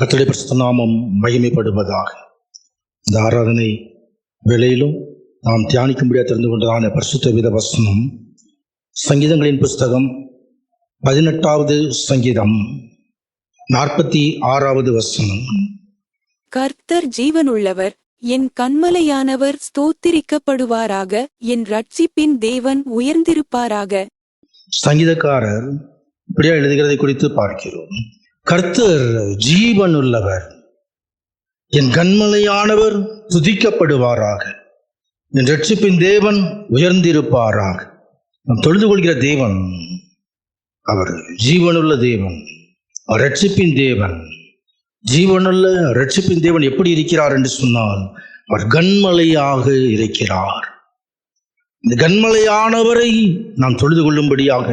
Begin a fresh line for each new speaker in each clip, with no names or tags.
கர்த்தருடைய பரிசுத்த நாமம் மகிமைப்படுவதாக. இந்த ஆராதனை வேளையிலும் நாம் தியானிக்கும்படியாக தெரிந்து கொண்டதான பரிசுத்த வேத வசனம் சங்கீதங்களின் புஸ்தகம் 18வது சங்கீதம் 46வது வசனம்.
கர்த்தர் ஜீவனுள்ளவர், என் கன்மலையானவர் ஸ்தோத்திரிக்கப்படுவாராக, என் ரட்சிப்பின் தேவன் உயர்ந்திருப்பாராக.
சங்கீதக்காரர் இப்படியா எழுதுகிறதை குறித்து பார்க்கிறோம். கர்த்தர் ஜீவனுள்ளவர், என் கன்மலையானவர் துதிக்கப்படுவாராக, என் ரட்சிப்பின் தேவன் உயர்ந்திருப்பாராக. நாம் தொழுது கொள்கிற தேவன் அவர் ஜீவனுள்ள தேவன், அவர் ரட்சிப்பின் தேவன். ஜீவனுள்ள ரட்சிப்பின் தேவன் எப்படி இருக்கிறார் என்று சொன்னால் அவர் கன்மலையாக இருக்கிறார். இந்த கன்மலையானவரை நாம் தொழுது கொள்ளும்படியாக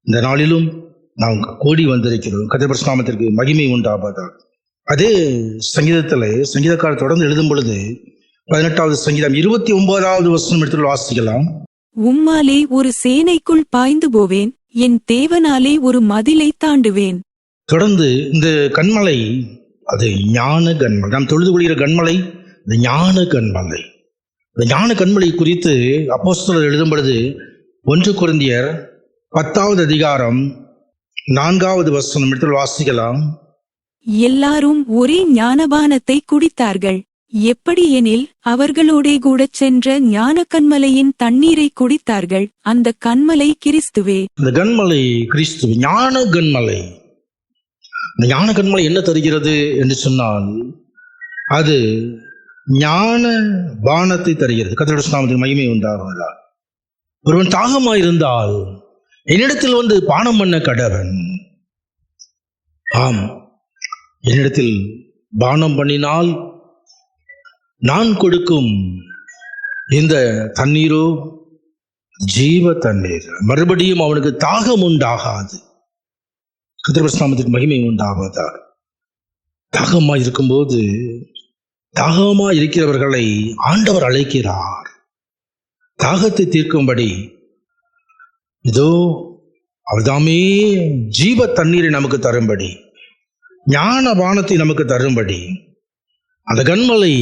இந்த நாளிலும் நாம் கூடி வந்திருக்கிறோம். கர்த்தருடைய பரிசுத்த நாமத்திற்கு மகிமை உண்டாவதாக. அதே சங்கீதத்தில் சங்கீதக்காரர் தொடர்ந்து எழுதும் பொழுது 18வது சங்கீதம் 29வது வசனம் எடுத்து வாசிக்கலாம்.
உம்மாலே ஒரு சேனைக்குள் பாய்ந்து போவேன், என் தேவனாலே ஒரு மதிலை தாண்டுவேன்.
தொடர்ந்து இந்த கன்மலை அது ஞான கன்மலை. நாம் தொழுது கொள்கிற கன்மலை இந்த ஞான கன்மலை. இந்த ஞான கன்மலை குறித்து அப்போஸ்தலர் எழுதும் பொழுது 1 கொரிந்தியர் 10வது அதிகாரம் 4வது வசனம் எடுத்து வாசிக்கலாம்.
எல்லாரும் ஒரே ஞானபானத்தை குடித்தார்கள். எப்படி எனில் அவர்களோடே கூட சென்ற ஞான கன்மலையின் தண்ணீரை குடித்தார்கள். அந்த கன்மலை கிறிஸ்துவே.
இந்த கன்மலை கிறிஸ்து, ஞான கன்மலை. இந்த ஞான கன்மலை என்ன தருகிறது என்று சொன்னால் அது ஞான பானத்தை தருகிறது. கர்த்தருடைய நாமத்துக்கு மகிமை உண்டாவதா. ஒருவன் தாகமாயிருந்தால் என்னிடத்தில் வந்து பானம் பண்ண கடவன். ஆம், என்னிடத்தில் பானம் பண்ணினால் நான் கொடுக்கும் இந்த தண்ணீரோ ஜீவ தண்ணீர், மறுபடியும் அவனுக்கு தாகம் உண்டாகாது. கர்த்தருடைய நாமத்துக்கு மகிமை உண்டாவதாக. தாகமாய் இருக்கும்போது தாகமாய் இருக்கிறவர்களை ஆண்டவர் அழைக்கிறார். தாகத்தை தீர்க்கும்படி இதோ அவர்தாமே ஜீவ தண்ணீரை நமக்கு தரும்படி, ஞான பானத்தை நமக்கு தரும்படி. அந்த கன்மலை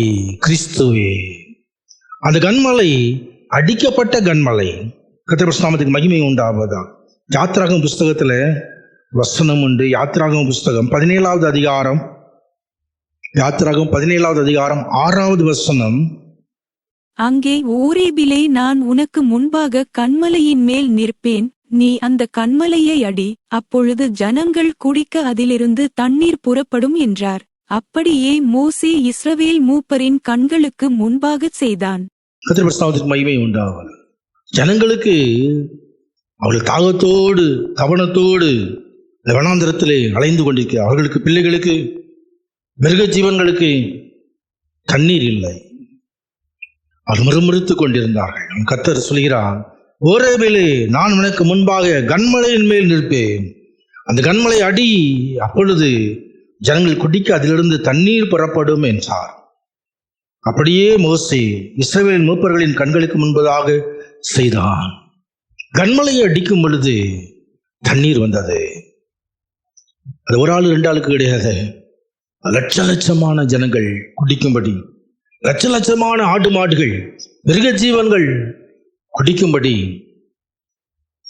கிறிஸ்துவே. அந்த கன்மலை அடிக்கப்பட்ட கன்மலை. கர்த்தருடைய நாமத்துக்கு மகிமை உண்டாவதா. யாத்திராகம புஸ்தகத்துல வசனம் உண்டு. யாத்திராகம புஸ்தகம் 17வது அதிகாரம், யாத்திராகமம் 17வது அதிகாரம் 6வது வசனம்.
அங்கே ஓரேபிலே நான் உனக்கு முன்பாக கன்மலையின் மேல் நிற்பேன், நீ அந்த கன்மலையை அடி, அப்பொழுது ஜனங்கள் குடிக்க அதிலிருந்து தண்ணீர் புறப்படும் என்றார். அப்படியே மோசே இஸ்ரவேல் மூப்பரின் கண்களுக்கு முன்பாக செய்தான்.
கர்த்தருடைய மகிமை உண்டாவது. ஜனங்களுக்கு அவர்கள் தாகத்தோடு கவனத்தோடு வனாந்திரத்திலே அலைந்து கொண்டிருக்க அவர்களுக்கு, பிள்ளைகளுக்கு, மிருக ஜீவன்களுக்கு தண்ணீர் இல்லை. அவர் முறுமுறுத்து கொண்டிருந்தார்கள். கர்த்தர் சொல்கிறார், ஓரேபிலே நான் உனக்கு முன்பாக கன்மலையின் மேல் நிற்பேன், அந்த கன்மலை அடி, அப்பொழுது ஜனங்கள் குடிக்க அதிலிருந்து தண்ணீர் புறப்படும் என்றார். அப்படியே மோசே இஸ்ரவேல் மூப்பர்களின் கண்களுக்கு முன்பதாக செய்தான். கன்மலையை அடிக்கும் பொழுது தண்ணீர் வந்தது. அது ஒரு ஆள் 2 ஆளுக்கு கிடையாது. லட்ச லட்சமான ஜனங்கள் குடிக்கும்படி, லட்ச லட்சமான ஆடு மாடுகள், மிருக ஜீவன்கள் குடிக்கும்படி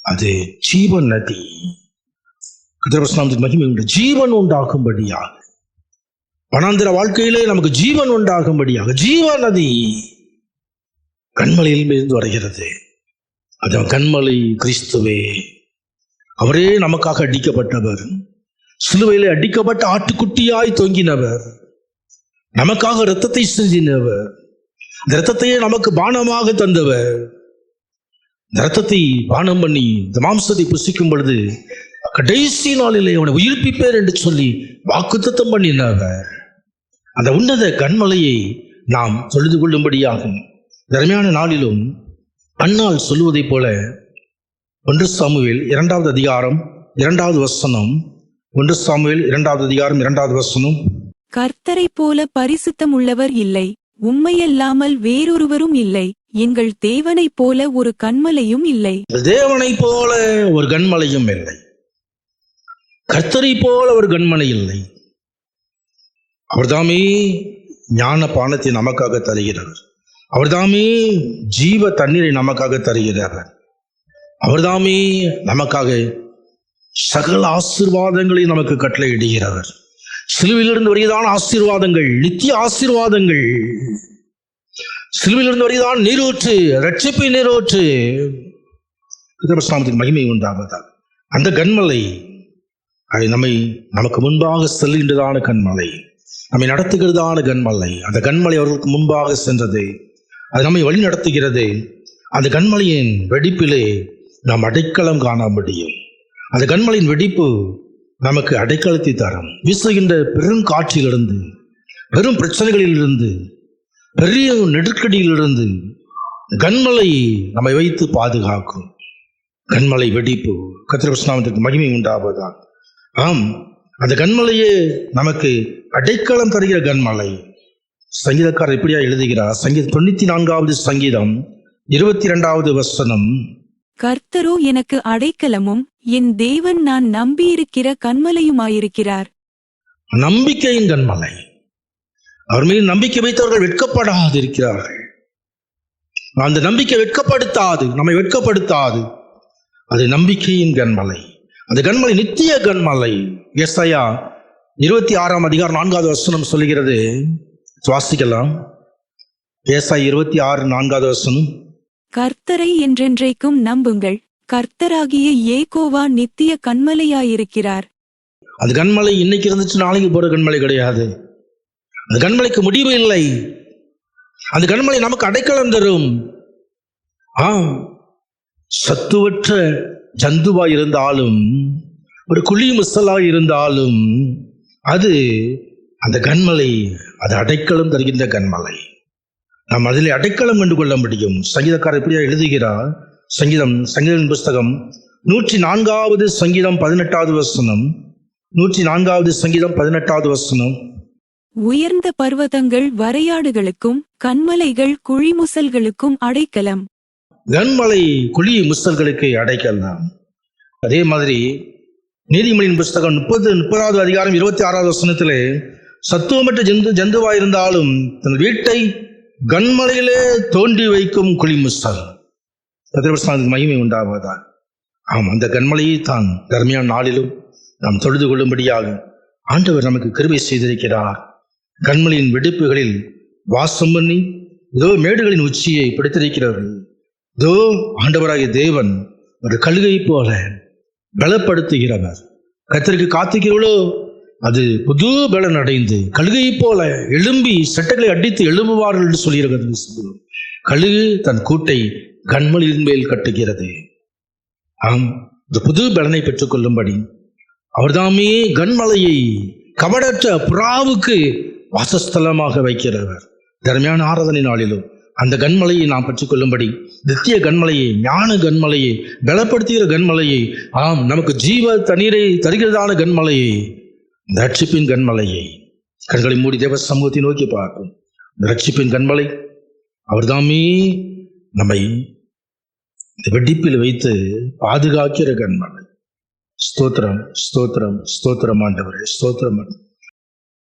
அது ஜீவன் நதி. கர்த்தருடைய மகிமை உண்டு. ஜீவன் உண்டாகும்படியாக, வனாந்திர வாழ்க்கையிலே நமக்கு ஜீவன் உண்டாகும்படியாக ஜீவ நதி கன்மலையில் இருந்து வருகிறது. அது கன்மலை கிறிஸ்துவே. அவரே நமக்காக அடிக்கப்பட்டவர், சிலுவையிலே அடிக்கப்பட்ட ஆட்டுக்குட்டியாய் தொங்கினவர், நமக்காக இரத்தத்தை சிந்தினவர், இந்த இரத்தத்தையே நமக்கு பானமாக தந்தவர். இந்த இரத்தத்தை பானம் பண்ணி இந்த மாம்சத்தை புசிக்கும் பொழுது கடைசி நாளிலே அவனை உயிர்ப்பிப்பேர் என்று சொல்லி வாக்குத்தத்தம் பண்ணினவர். அந்த உன்னத கன்மலையை நாம் தொழுது கொள்ளும்படியாக தர்மையான நாளிலும் அன்னாள் சொல்லுவதைப் போல 1 சாமுவேல் 2வது அதிகாரம் 2வது வசனம். 1 சாமுவேல் 2வது அதிகாரம் 2வது வசனம்.
கர்த்தரைப் போல பரிசுத்தம் உள்ளவர் இல்லை, உம்மையல்லாமல் வேறொருவரும் இல்லை, எங்கள் தேவனைப் போல ஒரு கன்மலையும் இல்லை.
தேவனைப் போல ஒரு கன்மலையும் இல்லை, கர்த்தரை போல ஒரு கன்மலை இல்லை. அவர்தாமே ஞான பானத்தை நமக்காக தருகிறவர். அவர்தாமே ஜீவ தண்ணீரை நமக்காக தருகிறவர். அவர்தாமே நமக்காக சகல ஆசீர்வாதங்களை நமக்கு கட்டளையிடுகிறவர். சிலுவையிலிருந்து வருகிறதான ஆசீர்வாதங்கள், நித்திய ஆசீர்வாதங்கள். சிலுவையிலிருந்து வருகிறதான நீரூற்று, ரட்சிப்பின் நீரூற்று. கிறிஸ்துவின் மகிமை உண்டாவதால் அந்த கன்மலை அது நமக்கு முன்பாக செல்கின்றதான கன்மலை, நம்மை நடத்துகிறதான கன்மலை. அந்த கன்மலை அவர்களுக்கு முன்பாக சென்றது, அது நம்மை வழி நடத்துகிறது. அந்த கன்மலையின் வெடிப்பிலே நாம் அடைக்கலம் காண முடியும். அந்த கன்மலையின் வெடிப்பு நமக்கு அடைக்கலத்தை தரும். வீசுகின்ற பெரும் காற்றிலிருந்து, பெரும் பிரச்சனைகளிலிருந்து, பெரிய நெருக்கடியிலிருந்து கன்மலை நம்மை வைத்து பாதுகாக்கும். கன்மலை வெடிப்பு. கர்த்தருடைய நாமத்திற்கு மகிமை உண்டாவதாக. ஆம், அந்த கன்மலையே நமக்கு அடைக்கலம் தருகிற கன்மலை. சங்கீதக்காரர் இப்படியா எழுதுகிறார். சங்கீதம் 94வது சங்கீதம் 22வது வசனம்.
கர்த்தரோ எனக்கு அடைக்கலமும் என் தேவன் நான் நம்பியிருக்கிற கன்மலையுமாயிருக்கிறார்.
நம்பிக்கையின் கன்மலை. அவர் மீது நம்பிக்கை வைத்தவர்கள் வெட்கப்படாது இருக்கிறார்கள். அந்த நம்பிக்கை வெட்கப்படுத்தாது, நம்மை வெட்கப்படுத்தாது. அது நம்பிக்கையின் கன்மலை. அந்த கன்மலை நித்திய கன்மலை. எஸ்ஐயா 26ஆம் அதிகாரம் 4வது வசனம் சொல்லுகிறது. வாசிக்கலாம். ஏசாயா 26 4வது வசனம்.
கர்த்தரை என்றென்றைக்கும் நம்புங்கள், கர்த்தராகிய யேகோவா நித்திய கன்மலையாயிருக்கிறார்.
அந்த கன்மலை இன்னைக்கு இருந்துச்சு, நாளைக்கு போற கன்மலை கிடையாது. அந்த கன்மலைக்கு முடிவு இல்லை. அந்த கன்மலை நமக்கு அடைக்கலம் தரும். சத்துவற்ற ஜந்துவா இருந்தாலும், ஒரு குழி முசலா இருந்தாலும், அது அந்த கன்மலை, அது அடைக்கலம் தருகின்ற கன்மலை. நாம் அதில் அடைக்கலம் கண்டு கொள்ள முடியும். சங்கீதக்காரர் இப்படியா எழுதுகிறார். சங்கீதம் புஸ்தகம் 104வது சங்கீதம் 18வது வசனம். 104வது சங்கீதம் 18வது வசனம்.
உயர்ந்த பர்வதங்கள் வரையாடுகளுக்கும் கன்மலைகள் குழிமுசல்களுக்கும் அடைக்கலம்.
கன்மலை குழி முசல்களுக்கு அடைக்கலம். அதே மாதிரி நீதிமொழியின் புஸ்தகம் 30வது அதிகாரம் 26வது வசனத்திலே, சத்துவமற்ற ஜந்துவாயிருந்தாலும் தன் வீட்டை கன்மலையிலே தோண்டி வைக்கும் குழிமுசல். கர்த்தருடைய மகிமை உண்டாவதாக. ஆம், அந்த கன்மலையை தான் தர்மியான நாளிலும் நாம் தொழுது கொள்ளும்படியாக ஆண்டவர் நமக்கு கிருபை செய்திருக்கிறார். கன்மலையின் வெடிப்புகளில் வாசம் பண்ணி இதோ மேடுகளின் உச்சியை பிடித்திருக்கிறார்கள். இதோ ஆண்டவராகிய தேவன் ஒரு கழுகை போல பலப்படுத்துகிறவர். கர்த்தருக்கு காத்துக்கிறவளோ அது புது பலன் அடைந்து கழுகை போல எழும்பி சட்டைகளை அடித்து எழும்புவார்கள் என்று சொல்லுகிறது. கழுகு தன் கூட்டை கன்மலையின் மேல் கட்டுகிறது. ஆம், இந்த புது பலனை பெற்றுக் கொள்ளும்படி அவர்தாமே கன்மலையை கவடற்ற புறாவுக்கு வாசஸ்தலமாக வைக்கிறவர். தர்மியான ஆராதனை நாளிலும் அந்த கன்மலையை நாம் பெற்றுக்கொள்ளும்படி, நித்திய கன்மலையை, ஞான கன்மலையை, பலப்படுத்துகிற கன்மலையை, ஆம், நமக்கு ஜீவ தண்ணீரை தருகிறதான கன்மலையை, இந்த ரட்சிப்பின் கன்மலையை கண்களை மூடி தேவ சமூகத்தை நோக்கி பார்க்கும். இந்த ரட்சிப்பின் கன்மலை அவர்தாமே நம்மை இந்த வெடிப்பில் வைத்து பாதுகாக்கிற கன்மலை. ஸ்தோத்திரம், ஸ்தோத்திரம், ஸ்தோத்திரம் ஆண்டவரே, ஸ்தோத்திரம்.